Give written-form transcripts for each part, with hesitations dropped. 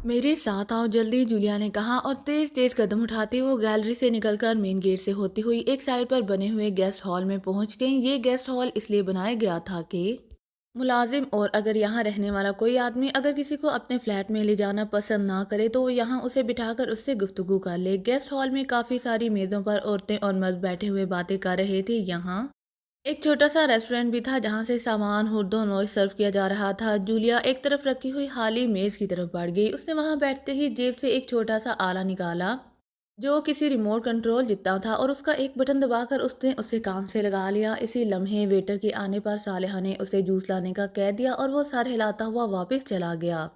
मेरे साथ आओ जल्दी, जूलिया ने कहा और तेज तेज कदम उठाती वो गैलरी से निकलकर मेन गेट से होती हुई एक साइड पर बने हुए गेस्ट हॉल में पहुंच गई। ये गेस्ट हॉल इसलिए बनाया गया था कि मुलाजिम और अगर यहाँ रहने वाला कोई आदमी अगर किसी को अपने फ्लैट में ले जाना पसंद ना करे तो वो यहाँ उसे बिठाकर उससे गुफ्तगू कर ले। गेस्ट हॉल में काफ़ी सारी मेज़ों पर औरतें और मर्द बैठे हुए बातें कर रहे थे। यहाँ एक छोटा-सा रेस्टोरेंट भी था जहाँ से सामान हुर्दो नोश सर्व किया जा रहा था। जूलिया एक तरफ रखी हुई खाली मेज़ की तरफ बढ़ गई। उसने वहाँ बैठते ही जेब से एक छोटा-सा आला निकाला, जो किसी रिमोट कंट्रोल जितना था और उसका एक बटन दबाकर उसने उसे कान से लगा लिया। इसी लम्हे वेटर के आने पर सालेहा ने उसे जूस लाने का कह दिया और वो सर हिलाता हुआ वापस चला गया।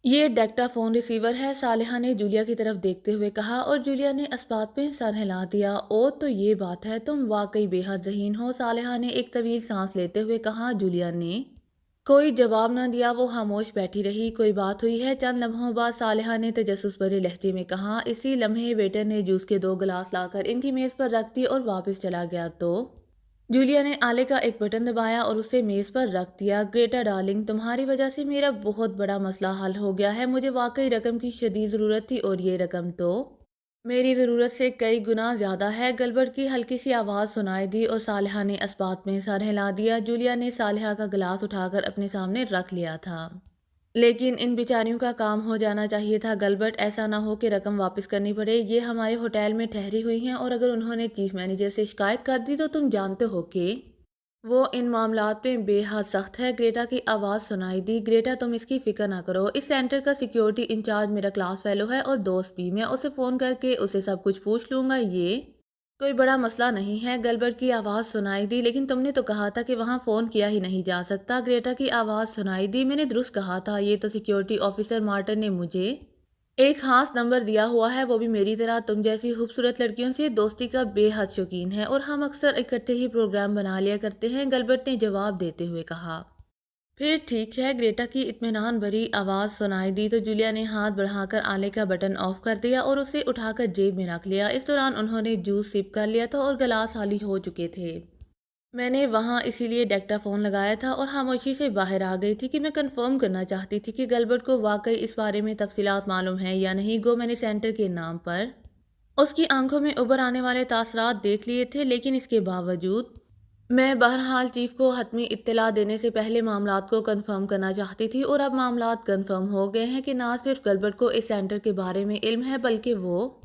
ये डेक्टाफोन रिसीवर है, सालेहा ने जूलिया की तरफ देखते हुए कहा और जूलिया ने इस बात पे सर हिला दिया। ओ तो ये बात है, तुम वाकई बेहद ज़हीन हो, सालेहा ने एक तवील सांस लेते हुए कहा। जूलिया ने कोई जवाब न दिया, वो खामोश बैठी रही। कोई बात हुई है? चंद लम्हों बाद सालेहा ने तजस्सुस भरे लहजे में कहा। इसी लम्हे वेटर ने जूस के 2 गिलास लाकर इनकी मेज़ पर रख दिए और वापस चला गया। तो जूलिया ने आले का एक बटन दबाया और उसे मेज़ पर रख दिया। ग्रेटा डार्लिंग, तुम्हारी वजह से मेरा बहुत बड़ा मसला हल हो गया है। मुझे वाकई रकम की शदीद ज़रूरत थी और ये रकम तो मेरी ज़रूरत से कई गुना ज़्यादा है। गलबर्ट की हल्की सी आवाज़ सुनाई दी और सालेहा ने इस बात में सर हिला दिया। जूलिया ने सालेहा का गिलास उठाकर अपने सामने रख लिया था। लेकिन इन बेचारियों का काम हो जाना चाहिए था गलबर्ट, ऐसा ना हो कि रकम वापस करनी पड़े। ये हमारे होटल में ठहरी हुई हैं और अगर उन्होंने चीफ मैनेजर से शिकायत कर दी तो तुम जानते हो कि वो इन मामलात में बेहद सख्त है। ग्रेटा की आवाज़ सुनाई दी। ग्रेटा, तुम इसकी फिक्र ना करो, इस सेंटर का सिक्योरिटी इंचार्ज मेरा क्लास फेलो है और दोस्त भी। मैं उसे फ़ोन करके उसे सब कुछ पूछ लूँगा, ये कोई बड़ा मसला नहीं है। गलबर्ट की आवाज़ सुनाई दी। लेकिन तुमने तो कहा था कि वहाँ फ़ोन किया ही नहीं जा सकता। ग्रेटा की आवाज़ सुनाई दी। मैंने दुरुस्त कहा था, ये तो सिक्योरिटी ऑफिसर मार्टिन ने मुझे एक खास नंबर दिया हुआ है। वो भी मेरी तरह तुम जैसी खूबसूरत लड़कियों से दोस्ती का बेहद शौकीन है और हम अक्सर इकट्ठे ही प्रोग्राम बना लिया करते हैं, गलबर्ट ने जवाब देते हुए कहा। फिर ठीक है। ग्रेटा की इत्मीनान भरी आवाज़ सुनाई दी तो जूलिया ने हाथ बढ़ाकर आले का बटन ऑफ कर दिया और उसे उठाकर जेब में रख लिया। इस दौरान उन्होंने जूस सिप कर लिया था और गिलास खाली हो चुके थे। मैंने वहाँ इसीलिए डेक्टाफोन लगाया था और खामोशी से बाहर आ गई थी कि मैं कंफर्म करना चाहती थी कि गलबर्ट को वाकई इस बारे में तफसीलात मालूम है या नहीं। गो मैंने सेंटर के नाम पर उसकी आंखों में उभर आने वाले तासरात देख लिए थे, लेकिन इसके बावजूद मैं बहरहाल चीफ को हतमी इत्तला देने से पहले मामलात को कंफर्म करना चाहती थी और अब मामलात कंफर्म हो गए हैं कि ना सिर्फ गलबर्ट को इस सेंटर के बारे में इल्म है बल्कि वो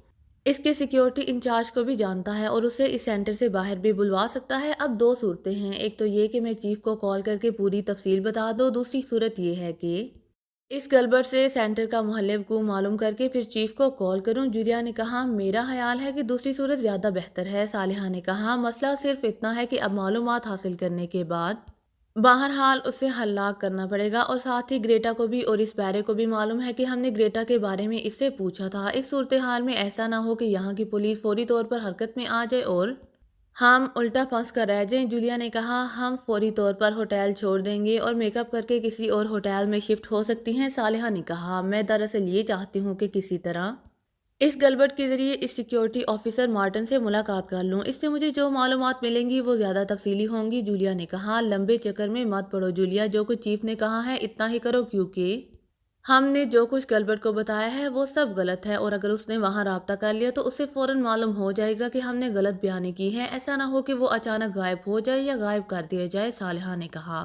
इसके सिक्योरिटी इंचार्ज को भी जानता है और उसे इस सेंटर से बाहर भी बुलवा सकता है। अब दो सूरतें हैं, एक तो ये कि मैं चीफ को कॉल करके पूरी तफसील बता दूं, दूसरी सूरत ये है कि इस गलबर्ट से सेंटर का मुहल्लिफ को मालूम करके फिर चीफ को कॉल करूं। जूलिया ने कहा, मेरा ख्याल है कि दूसरी सूरत ज़्यादा बेहतर है। सालिहा ने कहा, मसला सिर्फ इतना है कि अब मालूमात हासिल करने के बाद बहरहाल उसे हल्लाक करना पड़ेगा और साथ ही ग्रेटा को भी और इस बैरे को भी मालूम है कि हमने ग्रेटा के बारे में इससे पूछा था। इस सूरत हाल में ऐसा ना हो कि यहाँ की पुलिस फौरी तौर पर हरकत में आ जाए और हम उल्टा फंस कर रह जाएं। जूलिया ने कहा, हम फौरी तौर पर होटल छोड़ देंगे और मेकअप करके किसी और होटल में शिफ्ट हो सकती हैं। सालेहा ने कहा, मैं दरअसल ये चाहती हूँ कि किसी तरह इस गलबर्ट के ज़रिए इस सिक्योरिटी ऑफिसर मार्टिन से मुलाकात कर लूँ। इससे मुझे जो मालूमात मिलेंगी वो ज़्यादा तफसीली होंगी। जूलिया ने कहा, लंबे चक्कर में मत पड़ो जूलिया, जो कुछ चीफ ने कहा है इतना ही करो, क्योंकि हमने जो कुछ गलबर्ट को बताया है वो सब गलत है और अगर उसने वहाँ राब्ता कर लिया तो उसे फ़ौरन मालूम हो जाएगा कि हमने गलत बयानी की है। ऐसा ना हो कि वो अचानक गायब हो जाए या गायब कर दिया जाए। सालेहा ने कहा,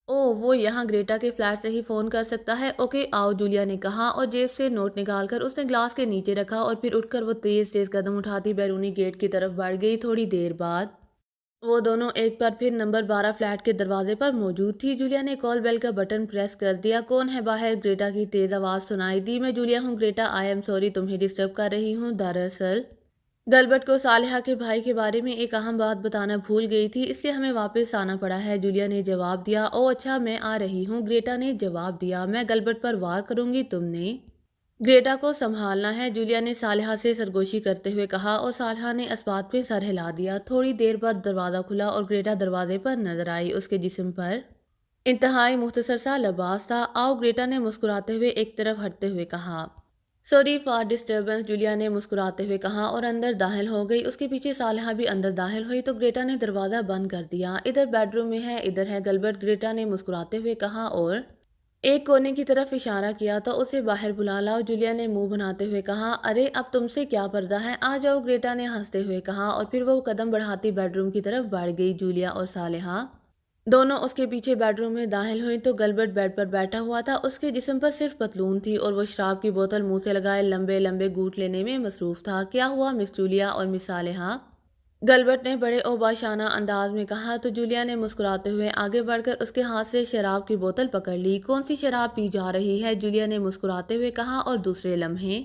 ओह वो यहाँ ग्रेटा के फ्लैट से ही फ़ोन कर सकता है। ओके आओ, जूलिया ने कहा और जेब से नोट निकालकर उसने ग्लास के नीचे रखा और फिर उठकर वो तेज़ तेज़ कदम उठाती बैरूनी गेट की तरफ बढ़ गई। थोड़ी देर बाद वो दोनों एक बार फिर नंबर 12 फ्लैट के दरवाजे पर मौजूद थी। जूलिया ने कॉल बेल का बटन प्रेस कर दिया। कौन है बाहर? ग्रेटा की तेज़ आवाज़ सुनाई दी। मैं जूलिया हूँ ग्रेटा, आई एम सॉरी तुम्हें डिस्टर्ब कर रही हूँ। दरअसल गलबर्ट को सालेहा के भाई के बारे में एक अहम बात बताना भूल गई थी, इसलिए हमें वापस आना पड़ा है। जूलिया ने जवाब दिया। ओह अच्छा, मैं आ रही हूँ, ग्रेटा ने जवाब दिया। मैं गलबर्ट पर वार करूंगी, तुमने ग्रेटा को संभालना है, जूलिया ने सालेहा से सरगोशी करते हुए कहा और सालेहा ने इस बात पे सर हिला दिया। थोड़ी देर बाद दरवाज़ा खुला और ग्रेटा दरवाजे पर नजर आई। उसके जिस्म पर इंतहाई मुख्तसर सा लिबास था। आओ, ग्रेटा ने मुस्कुराते हुए एक तरफ हटते हुए कहा। सॉरी फॉर डिस्टर्बेंस, जूलिया ने मुस्कुराते हुए कहा और अंदर दाखिल हो गई। उसके पीछे सालेहा भी अंदर दाखिल हुई तो ग्रेटा ने दरवाज़ा बंद कर दिया। इधर बेडरूम में है, इधर है गलबर्ट, ग्रेटा ने मुस्कुराते हुए कहा और ایک کونے کی طرف اشارہ کیا تو اسے باہر بلا لاؤ، جولیا نے منہ بناتے ہوئے کہا۔ ارے اب تم سے کیا پردہ ہے، آ جاؤ، گریٹا نے ہنستے ہوئے کہا، اور پھر وہ قدم بڑھاتی بیڈ روم کی طرف بڑھ گئی۔ جولیا اور صالحہ دونوں اس کے پیچھے بیڈ روم میں داخل ہوئیں تو گلبرٹ بیڈ پر بیٹھا ہوا تھا۔ اس کے جسم پر صرف پتلون تھی اور وہ شراب کی بوتل منہ سے لگائے لمبے لمبے گھونٹ لینے میں مصروف تھا۔ کیا ہوا مس جولیا اور مس صالحہ؟ گلبرٹ نے بڑے اوباشانہ انداز میں کہا تو جولیا نے مسکراتے ہوئے آگے بڑھ کر اس کے ہاتھ سے شراب کی بوتل پکڑ لی۔ کون سی شراب پی جا رہی ہے؟ جولیا نے مسکراتے ہوئے کہا، اور دوسرے لمحے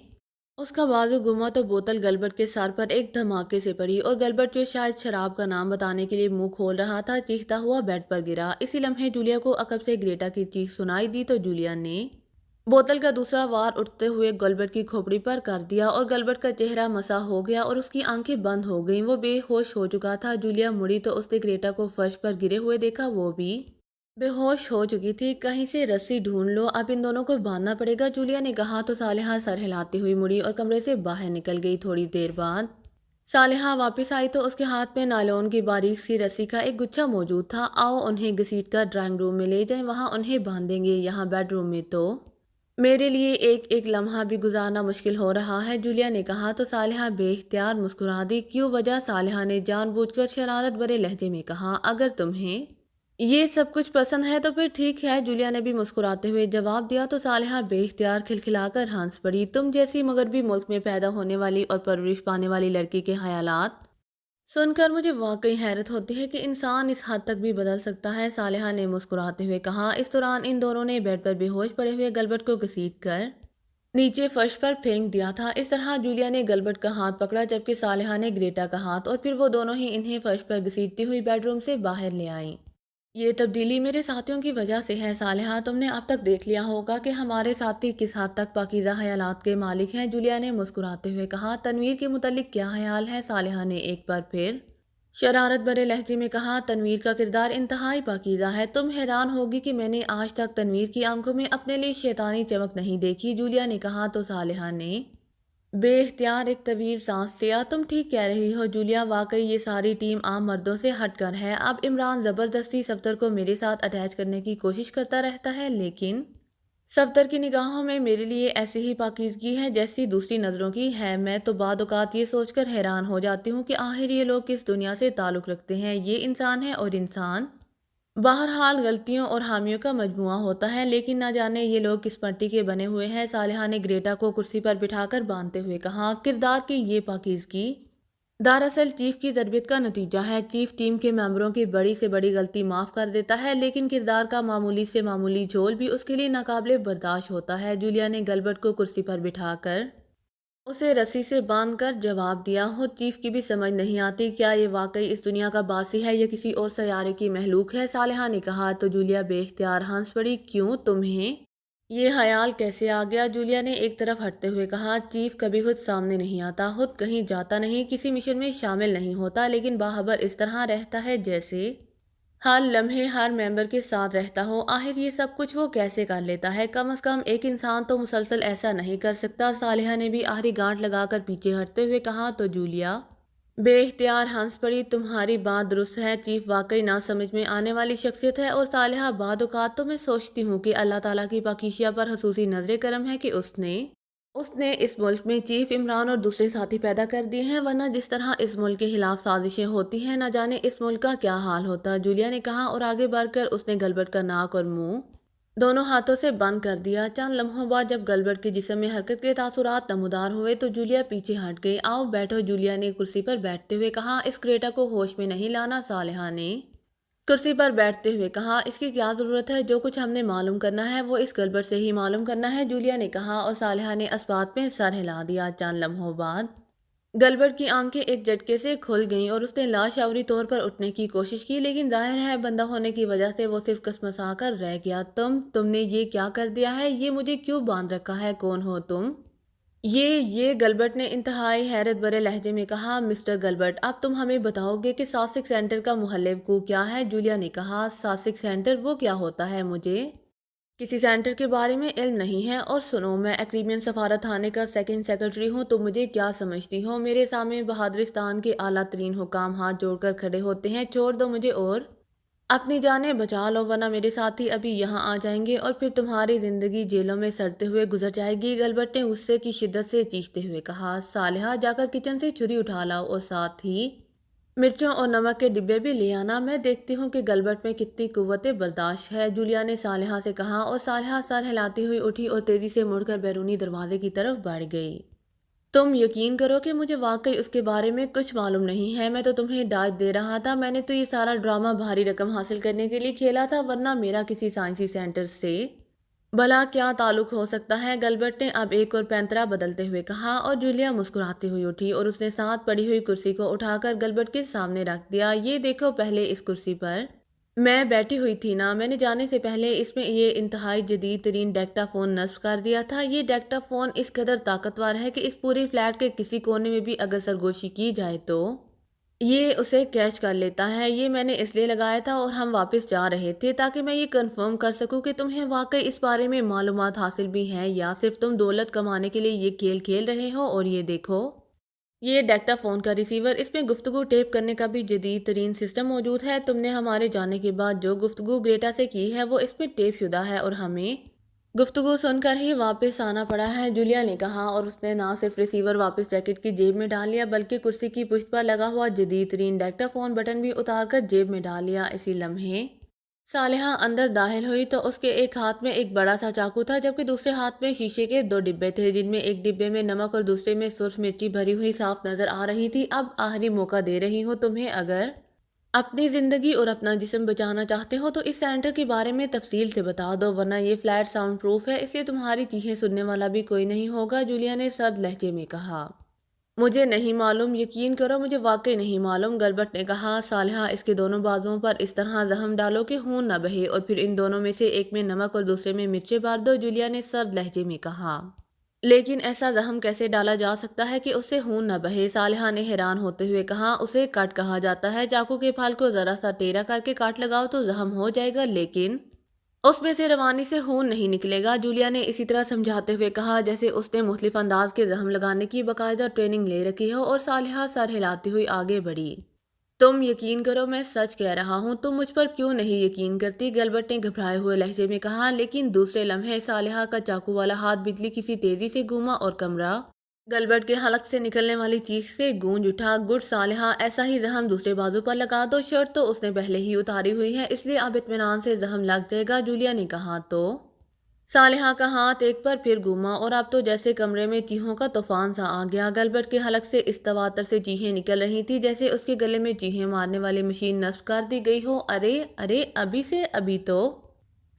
اس کا بازو گما تو بوتل گلبرٹ کے سر پر ایک دھماکے سے پڑی اور گلبرٹ جو شاید شراب کا نام بتانے کے لیے منہ کھول رہا تھا چیختا ہوا بیڈ پر گرا۔ اسی لمحے جولیا کو عقب سے گریٹا کی چیخ سنائی دی تو جولیا نے بوتل کا دوسرا وار اٹھتے ہوئے گلبرٹ کی کھوپڑی پر کر دیا اور گلبرٹ کا چہرہ مسح ہو گیا اور اس کی آنکھیں بند ہو گئیں۔ وہ بے ہوش ہو چکا تھا۔ جولیا مڑی تو اس نے گریٹا کو فرش پر گرے ہوئے دیکھا، وہ بھی بے ہوش ہو چکی تھی۔ کہیں سے رسی ڈھونڈ لو، اب ان دونوں کو باندھنا پڑے گا، جولیا نے کہا تو صالحہ سر ہلاتی ہوئی مڑی اور کمرے سے باہر نکل گئی۔ تھوڑی دیر بعد صالحہ واپس آئی تو اس کے ہاتھ میں نائلون کی باریک سی رسی کا ایک گچھا موجود تھا۔ آؤ انہیں گھسیٹ کر ڈرائنگ روم میں لے جائیں، وہاں انہیں باندھیں گے، یہاں بیڈ روم میں تو میرے لیے ایک ایک لمحہ بھی گزارنا مشکل ہو رہا ہے، جولیا نے کہا تو صالحہ بے اختیار مسکرا دی۔ کیوں وجہ؟ صالحہ نے جان بوجھ کر شرارت بھرے لہجے میں کہا۔ اگر تمہیں یہ سب کچھ پسند ہے تو پھر ٹھیک ہے، جولیا نے بھی مسکراتے ہوئے جواب دیا تو صالحہ بے اختیار کھلکھلا کر ہنس پڑی۔ تم جیسی مغربی ملک میں پیدا ہونے والی اور پرورش پانے والی لڑکی کے خیالات سن کر مجھے واقعی حیرت ہوتی ہے کہ انسان اس حد تک بھی بدل سکتا ہے، صالحہ نے مسکراتے ہوئے کہا۔ اس دوران ان دونوں نے بیڈ پر بے ہوش پڑے ہوئے گلبرٹ کو گھسیٹ کر نیچے فرش پر پھینک دیا تھا۔ اس طرح جولیا نے گلبرٹ کا ہاتھ پکڑا جبکہ صالحہ نے گریٹا کا ہاتھ، اور پھر وہ دونوں ہی انہیں فرش پر گھسیٹتی ہوئی بیڈ روم سے باہر لے آئیں۔ یہ تبدیلی میرے ساتھیوں کی وجہ سے ہے صالحہ، تم نے اب تک دیکھ لیا ہوگا کہ ہمارے ساتھی کس حد تک پاکیزہ خیالات کے مالک ہیں، جولیا نے مسکراتے ہوئے کہا۔ تنویر کے متعلق کیا خیال ہے؟ صالحہ نے ایک بار پھر شرارت بھرے لہجے میں کہا۔ تنویر کا کردار انتہائی پاکیزہ ہے، تم حیران ہوگی کہ میں نے آج تک تنویر کی آنکھوں میں اپنے لیے شیطانی چمک نہیں دیکھی، جولیا نے کہا تو صالحہ نے بے اختیار ایک طویل سانس لیا۔ تم ٹھیک کہہ رہی ہو جولیا، واقعی یہ ساری ٹیم عام مردوں سے ہٹ کر ہے۔ اب عمران زبردستی صفدر کو میرے ساتھ اٹیچ کرنے کی کوشش کرتا رہتا ہے، لیکن صفدر کی نگاہوں میں میرے لیے ایسی ہی پاکیزگی ہے جیسی دوسری نظروں کی ہے۔ میں تو بعض اوقات یہ سوچ کر حیران ہو جاتی ہوں کہ آخر یہ لوگ کس دنیا سے تعلق رکھتے ہیں۔ یہ انسان ہے اور انسان بہرحال غلطیوں اور خامیوں کا مجموعہ ہوتا ہے، لیکن نہ جانے یہ لوگ کس مٹی کے بنے ہوئے ہیں، صالحہ نے گریٹا کو کرسی پر بٹھا کر باندھتے ہوئے کہا۔ کردار کی یہ پاکیزگی دراصل چیف کی تربیت کا نتیجہ ہے۔ چیف ٹیم کے ممبروں کی بڑی سے بڑی غلطی معاف کر دیتا ہے، لیکن کردار کا معمولی سے معمولی جھول بھی اس کے لیے ناقابل برداشت ہوتا ہے۔ جولیا نے گلبرٹ کو کرسی پر بٹھا کر اسے رسی سے باندھ کر جواب دیا۔ خود چیف کی بھی سمجھ نہیں آتی، کیا یہ واقعی اس دنیا کا باسی ہے یا کسی اور سیارے کی مخلوق ہے؟ صالحہ نے کہا تو جولیا بے اختیار ہنس پڑی۔ کیوں، تمہیں یہ خیال کیسے آ گیا؟ جولیا نے ایک طرف ہٹتے ہوئے کہا۔ چیف کبھی خود سامنے نہیں آتا، خود کہیں جاتا نہیں، کسی مشن میں شامل نہیں ہوتا، لیکن باخبر اس طرح رہتا ہے جیسے ہر لمحے ہر ممبر کے ساتھ رہتا ہو۔ آخر یہ سب کچھ وہ کیسے کر لیتا ہے؟ کم از کم ایک انسان تو مسلسل ایسا نہیں کر سکتا۔ صالحہ نے بھی آخری گانٹھ لگا کر پیچھے ہٹتے ہوئے کہا تو جولیا بے اختیار ہنس پڑی۔ تمہاری بات درست ہے، چیف واقعی نہ سمجھ میں آنے والی شخصیت ہے، اور صالحہ بعض اوقات تو میں سوچتی ہوں کہ اللہ تعالیٰ کی پاکیزہ پر خصوصی نظر کرم ہے کہ اس نے اس ملک میں چیف عمران اور دوسرے ساتھی پیدا کر دیے ہیں، ورنہ جس طرح اس ملک کے خلاف سازشیں ہوتی ہیں نہ جانے اس ملک کا کیا حال ہوتا، جولیا نے کہا، اور آگے بڑھ کر اس نے گلبرٹ کا ناک اور منہ دونوں ہاتھوں سے بند کر دیا۔ چند لمحوں بعد جب گلبرٹ کے جسم میں حرکت کے تاثرات نمودار ہوئے تو جولیا پیچھے ہٹ گئی۔ آؤ بیٹھو، جولیا نے کرسی پر بیٹھتے ہوئے کہا۔ اس گریٹا کو ہوش میں نہیں لانا، صالحہ نے کرسی پر بیٹھتے ہوئے کہا۔ اس کی کیا ضرورت ہے؟ جو کچھ ہم نے معلوم کرنا ہے وہ اس گلبرٹ سے ہی معلوم کرنا ہے، جولیا نے کہا، اور صالحہ نے اس بات میں سر ہلا دیا۔ چند لمحوں بعد گلبرٹ کی آنکھیں ایک جھٹکے سے کھل گئیں اور اس نے لاشعوری طور پر اٹھنے کی کوشش کی، لیکن ظاہر ہے بندہ ہونے کی وجہ سے وہ صرف کسمسا کر رہ گیا۔ تم نے یہ کیا کر دیا ہے؟ یہ مجھے کیوں باندھ رکھا ہے؟ کون ہو تم؟ یہ گلبرٹ نے انتہائی حیرت بھرے لہجے میں کہا۔ مسٹر گلبرٹ، اب تم ہمیں بتاؤ گے کہ ساسک سینٹر کا محلِ وقوع کیا ہے؟ جولیا نے کہا۔ ساسک سینٹر؟ وہ کیا ہوتا ہے؟ مجھے کسی سینٹر کے بارے میں علم نہیں ہے، اور سنو، میں ایکریبین سفارت خانے کا سیکنڈ سیکرٹری ہوں، تم مجھے کیا سمجھتی ہو؟ میرے سامنے بہادرستان کے اعلیٰ ترین حکام ہاتھ جوڑ کر کھڑے ہوتے ہیں۔ چھوڑ دو مجھے اور اپنی جانیں بچا لو ورنہ میرے ساتھی ابھی یہاں آ جائیں گے اور پھر تمہاری زندگی جیلوں میں سڑتے ہوئے گزر جائے گی، گلبرٹ نے غصے کی شدت سے چیختے ہوئے کہا۔ صالحہ جا کر کچن سے چھری اٹھا لاؤ اور ساتھ ہی مرچوں اور نمک کے ڈبے بھی لے آنا، میں دیکھتی ہوں کہ گلبرٹ میں کتنی قوت برداشت ہے، جولیا نے صالحہ سے کہا، اور صالحہ سر ہلاتی ہوئی اٹھی اور تیزی سے مڑ کر بیرونی دروازے کی طرف بڑھ گئی۔ تم یقین کرو کہ مجھے واقعی اس کے بارے میں کچھ معلوم نہیں ہے، میں تو تمہیں ڈانٹ دے رہا تھا، میں نے تو یہ سارا ڈرامہ بھاری رقم حاصل کرنے کے لیے کھیلا تھا، ورنہ میرا کسی سائنسی سینٹر سے بھلا کیا تعلق ہو سکتا ہے، گلبرٹ نے اب ایک اور پینترا بدلتے ہوئے کہا، اور جولیا مسکراتی ہوئی اٹھی اور اس نے ساتھ پڑی ہوئی کرسی کو اٹھا کر گلبرٹ کے سامنے رکھ دیا۔ یہ دیکھو، پہلے اس کرسی پر میں بیٹھی ہوئی تھی نا، میں نے جانے سے پہلے اس میں یہ انتہائی جدید ترین ڈیکٹا فون نصب کر دیا تھا۔ یہ ڈیکٹا فون اس قدر طاقتور ہے کہ اس پوری فلیٹ کے کسی کونے میں بھی اگر سرگوشی کی جائے تو یہ اسے کیچ کر لیتا ہے۔ یہ میں نے اس لیے لگایا تھا اور ہم واپس جا رہے تھے تاکہ میں یہ کنفرم کر سکوں کہ تمہیں واقعی اس بارے میں معلومات حاصل بھی ہیں یا صرف تم دولت کمانے کے لیے یہ کھیل کھیل رہے ہو۔ اور یہ دیکھو، یہ ڈیکٹا فون کا ریسیور، اس میں گفتگو ٹیپ کرنے کا بھی جدید ترین سسٹم موجود ہے۔ تم نے ہمارے جانے کے بعد جو گفتگو گریٹا سے کی ہے وہ اس میں ٹیپ شدہ ہے اور ہمیں گفتگو سن کر ہی واپس آنا پڑا ہے، جولیا نے کہا، اور اس نے نہ صرف ریسیور واپس جیکٹ کی جیب میں ڈال لیا بلکہ کرسی کی پشت پر لگا ہوا جدید ترین ڈیکٹا فون بٹن بھی اتار کر جیب میں ڈال لیا۔ اسی لمحے صالحہ اندر داخل ہوئی تو اس کے ایک ہاتھ میں ایک بڑا سا چاقو تھا جبکہ دوسرے ہاتھ میں شیشے کے 2 ڈبے تھے جن میں ایک ڈبے میں نمک اور دوسرے میں سرخ مرچی بھری ہوئی صاف نظر آ رہی تھی۔ اب آخری موقع دے رہی ہوں تمہیں، اگر اپنی زندگی اور اپنا جسم بچانا چاہتے ہو تو اس سینٹر کے بارے میں تفصیل سے بتا دو، ورنہ یہ فلیٹ ساؤنڈ پروف ہے، اس لیے تمہاری چیخیں سننے والا بھی کوئی نہیں ہوگا، جولیا نے سرد لہجے میں کہا۔ مجھے نہیں معلوم، یقین کرو مجھے واقعی نہیں معلوم، گلبرٹ نے کہا۔ صالحہ اس کے دونوں بازوؤں پر اس طرح زخم ڈالو کہ خون نہ بہے اور پھر ان دونوں میں سے ایک میں نمک اور دوسرے میں مرچیں بھر دو، جولیا نے سرد لہجے میں کہا۔ لیکن ایسا زخم کیسے ڈالا جا سکتا ہے کہ اس سے خون نہ بہے، صالحہ نے حیران ہوتے ہوئے کہا۔ اسے کٹ کہا جاتا ہے، چاقو کے پھل کو ذرا سا ٹیڑھا کر کے کاٹ لگاؤ تو زخم ہو جائے گا لیکن اس میں سے روانی سے خون نہیں نکلے گا، جولیا نے اسی طرح سمجھاتے ہوئے کہا جیسے اس نے مختلف انداز کے زخم لگانے کی باقاعدہ ٹریننگ لے رکھی ہو، اور صالحہ سر ہلاتی ہوئی آگے بڑھی۔ تم یقین کرو میں سچ کہہ رہا ہوں، تم مجھ پر کیوں نہیں یقین کرتی، گلبرٹ نے گھبرائے ہوئے لہجے میں کہا، لیکن دوسرے لمحے صالحہ کا چاقو والا ہاتھ بجلی کسی تیزی سے گھوما اور کمرہ گلبرٹ کے حلق سے نکلنے والی چیخ سے گونج اٹھا۔ گڈ صالحہ، ایسا ہی زخم دوسرے بازو پر لگا دو، شرٹ تو اس نے پہلے ہی اتاری ہوئی ہے اس لیے اب اطمینان سے زخم لگ جائے گا، جولیا نے کہا۔ تو صالحہ کا ہاتھ ایک پر پھر گھوما اور اب تو جیسے کمرے میں چیخوں کا طوفان سا آ گیا، گلبرٹ کے حلق سے اس تواتر سے چیخیں نکل رہی تھی جیسے اس کے گلے میں چیخیں مارنے والی مشین نصب کر دی گئی ہو۔ ارے ارے، ابھی تو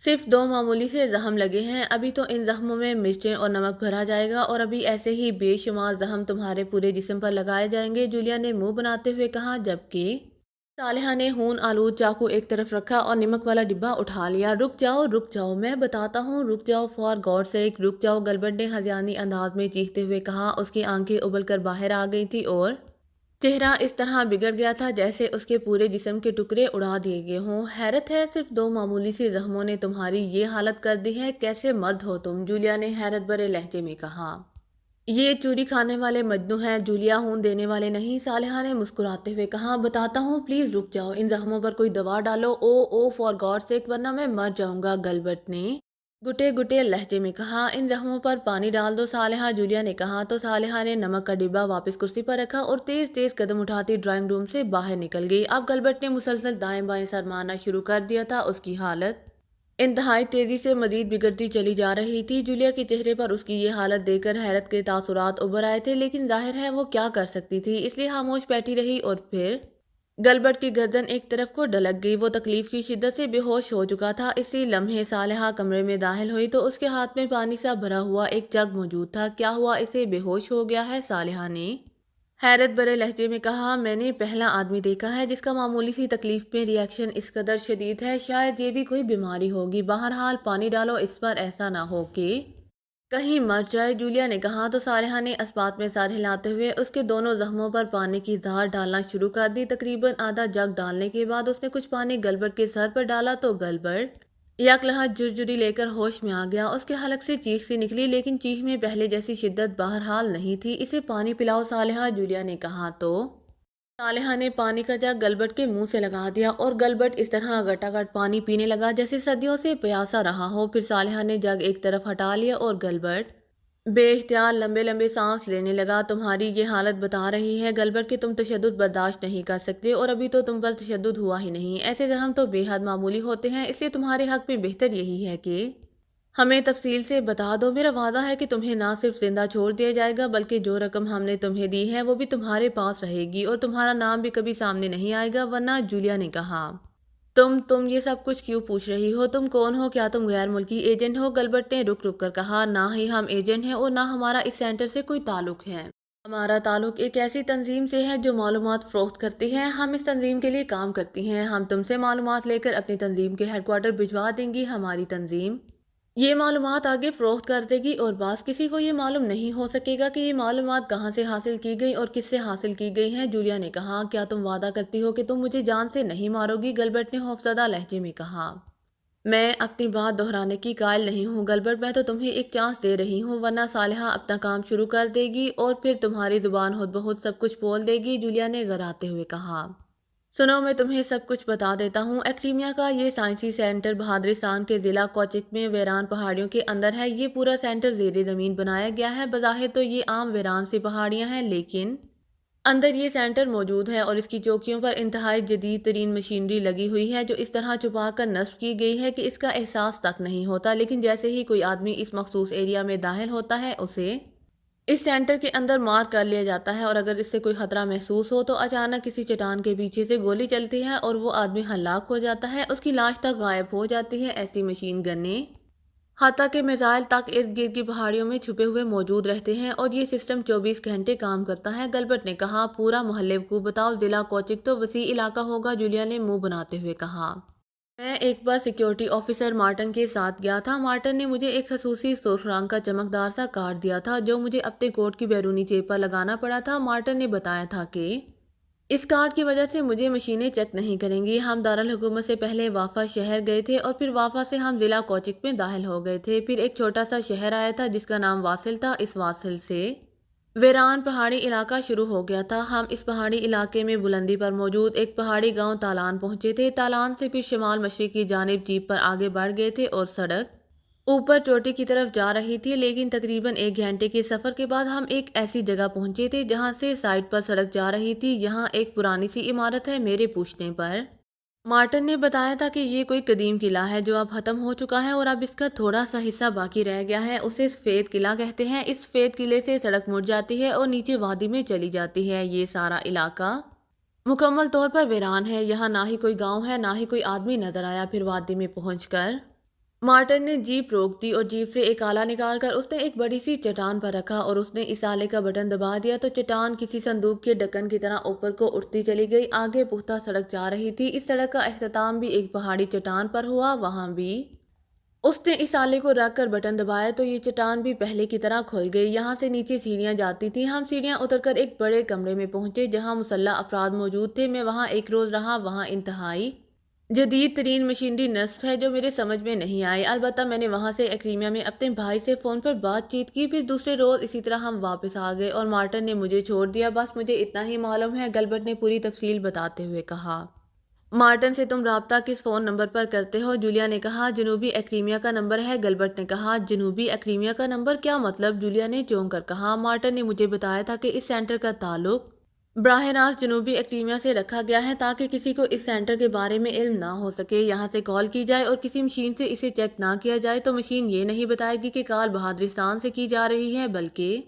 صرف 2 معمولی سے زخم لگے ہیں، ابھی تو ان زخموں میں مرچیں اور نمک بھرا جائے گا اور ابھی ایسے ہی بے شمار زخم تمہارے پورے جسم پر لگائے جائیں گے، جولیا نے منہ بناتے ہوئے کہا، جبکہ صالحہ نے خون آلود چاقو ایک طرف رکھا اور نمک والا ڈبہ اٹھا لیا۔ رک جاؤ، میں بتاتا ہوں، رک جاؤ، فار گاڈ سیک رک جاؤ، گلبرٹ نے ہذیانی انداز میں چیختے ہوئے کہا، اس کی آنکھیں ابل کر باہر آ گئی تھی اور چہرہ اس طرح بگڑ گیا تھا جیسے اس کے پورے جسم کے ٹکڑے اڑا دیے گئے ہوں۔ حیرت ہے، صرف 2 معمولی سے زخموں نے تمہاری یہ حالت کر دی ہے، کیسے مرد ہو تم، جولیا نے حیرت بھرے لہجے میں کہا۔ یہ چوری کھانے والے مجنوں ہیں جولیا، خون دینے والے نہیں، صالحہ نے مسکراتے ہوئے کہا۔ بتاتا ہوں، پلیز رک جاؤ، ان زخموں پر کوئی دوا ڈالو، او فار گاڈ سیک، ورنہ میں مر جاؤں گا، گلبرٹ نے گھٹے گھٹے لہجے میں کہا۔ ان زخموں پر پانی ڈال دو صالحہ، جولیا نے کہا۔ تو صالحہ نے نمک کا ڈبہ واپس کرسی پر رکھا اور تیز تیز قدم اٹھاتی ڈرائنگ روم سے باہر نکل گئی۔ اب گلبرٹ نے مسلسل دائیں بائیں سر مارنا شروع کر دیا تھا، اس کی حالت انتہائی تیزی سے مزید بگڑتی چلی جا رہی تھی، جولیا کے چہرے پر اس کی یہ حالت دیکھ کر حیرت کے تاثرات ابھر آئے تھے، لیکن ظاہر ہے وہ کیا کر سکتی تھی، اس لیے خاموش بیٹھی رہی، اور پھر گلبرٹ کی گردن ایک طرف کو ڈھلک گئی، وہ تکلیف کی شدت سے بے ہوش ہو چکا تھا۔ اسی لمحے صالحہ کمرے میں داخل ہوئی تو اس کے ہاتھ میں پانی سا بھرا ہوا ایک جگ موجود تھا۔ کیا ہوا، اسے بے ہوش ہو گیا ہے، صالحہ نے حیرت بھرے لہجے میں کہا۔ میں نے پہلا آدمی دیکھا ہے جس کا معمولی سی تکلیف میں ری ایکشن اس قدر شدید ہے، شاید یہ بھی کوئی بیماری ہوگی، بہرحال پانی ڈالو اس پر، ایسا نہ ہو کہ کہیں مر جائے، جولیا نے کہا۔ تو صالحہ نے اسبات میں سر ہلاتے ہوئے اس کے دونوں زخموں پر پانی کی دھار ڈالنا شروع کر دی، تقریباً آدھا جگ ڈالنے کے بعد اس نے کچھ پانی گلبرٹ کے سر پر ڈالا تو گلبرٹ یک لحظ جرجری لے کر ہوش میں آ گیا، اس کے حلق سے چیخ سی نکلی لیکن چیخ میں پہلے جیسی شدت بہرحال نہیں تھی۔ اسے پانی پلاؤ صالحہ، جولیا نے کہا۔ تو सालेहा ने पानी का जग गलबर्ट के मुंह से लगा दिया और गलबर्ट इस तरह गटागट पानी पीने लगा जैसे सदियों से प्यासा रहा हो। फिर सालेहा ने जग एक तरफ हटा लिया और गलबर्ट बेख्तियार लंबे लंबे सांस लेने लगा। तुम्हारी ये हालत बता रही है गलबर्ट कि तुम तशद्दुद बर्दाश्त नहीं कर सकते, और अभी तो तुम पर तशद्दुद हुआ ही नहीं। ऐसे जख्म तो बेहद मामूली होते हैं, इसलिए तुम्हारे हक में बेहतर यही है कि हमें तफसील से बता दो। मेरा वादा है कि तुम्हें ना सिर्फ जिंदा छोड़ दिया जाएगा, बल्कि जो रकम हमने तुम्हें दी है वो भी तुम्हारे पास रहेगी और तुम्हारा नाम भी कभी सामने नहीं आएगा, वरना। जूलिया ने कहा। तुम ये सब कुछ क्यों पूछ रही हो? तुम कौन हो? क्या तुम गैर मुल्की एजेंट हो? गलबर्ट ने रुक रुक कर कहा। ना ही हम एजेंट हैं और ना हमारा इस सेंटर से कोई ताल्लुक है। हमारा ताल्लुक एक ऐसी तंजीम से है जो मालूमात फरोख्त करती है। हम इस तंजीम के लिए काम करती हैं। हम तुमसे मालूमात लेकर अपनी तंजीम के हेडक्वार्टर भिजवा देंगी। हमारी तंजीम ये मालूमात आगे फरोख्त कर देगी और बास किसी को ये मालूम नहीं हो सकेगा कि ये मालूमात कहाँ से हासिल की गई और किससे हासिल की गई हैं। जूलिया ने कहा। क्या तुम वादा करती हो कि तुम मुझे जान से नहीं मारोगी? गलबर्ट ने खौफजदा लहजे में कहा। मैं अपनी बात दोहराने की कायल नहीं हूँ गलबर्ट, मैं तो तुम्हें एक चांस दे रही हूँ, वरना सालेहा अपना काम शुरू कर देगी और फिर तुम्हारी जुबान खुद ब खुद सब कुछ बोल देगी। जूलिया ने घराते हुए कहा। सुनो, मैं तुम्हें सब कुछ बता देता हूँ। एक्रीमिया का ये साइंसी सेंटर बहादुरिस्तान के ज़िला कोचिक में वीरान पहाड़ियों के अंदर है। ये पूरा सेंटर ज़ेरे ज़मीन बनाया गया है। बज़ाहिर तो ये आम वीरान सी पहाड़ियाँ हैं, लेकिन अंदर ये सेंटर मौजूद है और इसकी चौकियों पर इंतहाई जदीद तरीन मशीनरी लगी हुई है, जो इस तरह छुपा कर नस्ब की गई है कि इसका एहसास तक नहीं होता। लेकिन जैसे ही कोई आदमी इस मखसूस एरिया में दाखिल होता है, उसे इस सेंटर के अंदर मार कर लिया जाता है, और अगर इससे कोई खतरा महसूस हो तो अचानक किसी चट्टान के पीछे से गोली चलती है और वो आदमी हलाक हो जाता है। उसकी लाश तक गायब हो जाती है। ऐसी मशीन गन्ने हाथा के मिसाइल तक इर्द गिर्द की पहाड़ियों में छुपे हुए मौजूद रहते हैं और ये सिस्टम 24 घंटे काम करता है। गलबर्ट ने कहा। पूरा मोहल्ले को बताओ, जिला कोचिक तो वसी इलाका होगा। जूलिया ने मुंह बनाते हुए कहा। मैं एक बार सिक्योरिटी ऑफिसर मार्टन के साथ गया था। मार्टन ने मुझे एक खसूसी सुर्ख रंग का चमकदार सा कार्ड दिया था, जो मुझे अपने कोट की बैरूनी जेब पर लगाना पड़ा था। मार्टन ने बताया था कि इस कार्ड की वजह से मुझे मशीनें चेक नहीं करेंगी। हम दारुल हुकूमत से पहले वाफा शहर गए थे और फिर वाफा से हम जिला कोचिक में दाखिल हो गए थे। फिर एक छोटा सा शहर आया था जिसका नाम वासिल था। इस वासिल से वीरान पहाड़ी इलाका शुरू हो गया था। हम इस पहाड़ी इलाके में बुलंदी पर मौजूद एक पहाड़ी गांव तालान पहुंचे थे। तालान से फिर शमाल मशरिक की जानिब जीप पर आगे बढ़ गए थे और सड़क ऊपर चोटी की तरफ जा रही थी। लेकिन तकरीबन 1 घंटे के सफ़र के बाद हम एक ऐसी जगह पहुंचे थे जहां से साइड पर सड़क जा रही थी। यहाँ एक पुरानी सी इमारत है। मेरे पूछने पर मार्टिन ने बताया था कि ये कोई कदीम किला है जो अब ख़त्म हो चुका है और अब इसका थोड़ा सा हिस्सा बाकी रह गया है। उसे सफ़ेद किला कहते हैं। इस सफ़ेद किले से सड़क मुड़ जाती है और नीचे वादी में चली जाती है। ये सारा इलाका मुकम्मल तौर पर वीरान है। यहाँ ना ही कोई गांव है, ना ही कोई आदमी नजर आया। फिर वादी में पहुंचकर मार्टिन ने जीप रोक दी और जीप से एक आला निकालकर उसने एक बड़ी सी चट्टान पर रखा और उसने इस आले का बटन दबा दिया तो चट्टान किसी संदूक के ढक्कन की तरह ऊपर को उठती चली गई। आगे पुख्ता सड़क जा रही थी। इस सड़क का अख्ताम भी एक पहाड़ी चट्टान पर हुआ। वहां भी उसने इस आले को रख कर बटन दबाया तो ये चट्टान भी पहले की तरह खुल गई। यहाँ से नीचे सीढ़ियाँ जाती थी। हम सीढ़ियाँ उतरकर एक बड़े कमरे में पहुंचे जहाँ मुसल्लह अफराद मौजूद थे। मैं वहाँ एक रोज़ रहा। वहाँ इंतहाई जदीद तरीन मशीनरी नस्ब है जो मेरे समझ में नहीं आई। अलबत्ता मैंने वहाँ से एक्रीमिया में अपने भाई से फ़ोन पर बातचीत की। फिर दूसरे रोज़ इसी तरह हम वापस आ गए और मार्टिन ने मुझे छोड़ दिया। बस मुझे इतना ही मालूम है। गलबर्ट ने पूरी तफसील बताते हुए कहा। मार्टिन से तुम राब्ता किस फ़ोन नंबर पर करते हो? जूलिया ने कहा। जनूबी एक्रीमिया का नंबर है। गलबर्ट ने कहा। जनूबी एक्रीमिया का नंबर? क्या मतलब? जूलिया ने चौंक कर कहा। मार्टिन ने मुझे बताया था कि इस सेंटर का ताल्लुक बराह रास्त जनूबी एक्रीमिया से रखा गया है ताकि किसी को इस सेंटर के बारे में इल्म ना हो सके। यहाँ से कॉल की जाए और किसी मशीन से इसे चेक ना किया जाए तो मशीन ये नहीं बताएगी कि कॉल बहादुरिस्तान से की जा रही है, बल्कि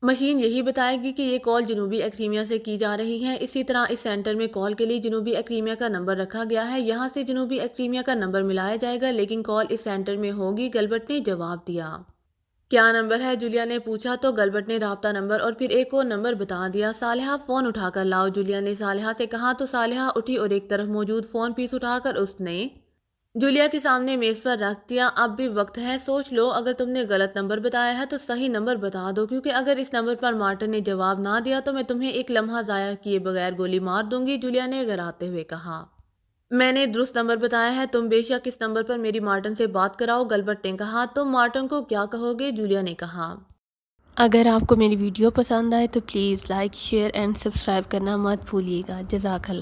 मशीन यही बताएगी कि ये कॉल जनूबी एक्रीमिया से की जा रही है। इसी तरह इस सेंटर में कॉल के लिए जनूबी एक्रीमिया का नंबर रखा गया है। यहाँ से जनूबी एक्रीमिया का नंबर मिलाया जाएगा, लेकिन कॉल इस सेंटर में होगी। गलबर्ट ने जवाब दिया। क्या नंबर है? जूलिया ने पूछा तो गलबर्ट ने राब्ता नंबर और फिर एक और नंबर बता दिया। सालेहा फ़ोन उठाकर लाओ, जूलिया ने सालेहा से कहा तो सालेहा उठी और एक तरफ मौजूद फ़ोन पीस उठाकर उसने जूलिया के सामने मेज़ पर रख दिया। अब भी वक्त है, सोच लो। अगर तुमने गलत नंबर बताया है तो सही नंबर बता दो, क्योंकि अगर इस नंबर पर मार्टिन ने जवाब ना दिया तो मैं तुम्हें एक लम्हा ज़ाया किए बगैर गोली मार दूंगी। जूलिया ने घराते हुए कहा। मैंने दुरुस्त नंबर बताया है। तुम बेशक इस नंबर पर मेरी मार्टिन से बात कराओ। गलबर्ट ने कहा। तुम मार्टिन को क्या कहोगे? जूलिया ने कहा। اگر آپ کو میری ویڈیو پسند آئے تو please like share and subscribe کرنا مت بھولیے گا۔ جزاک اللہ۔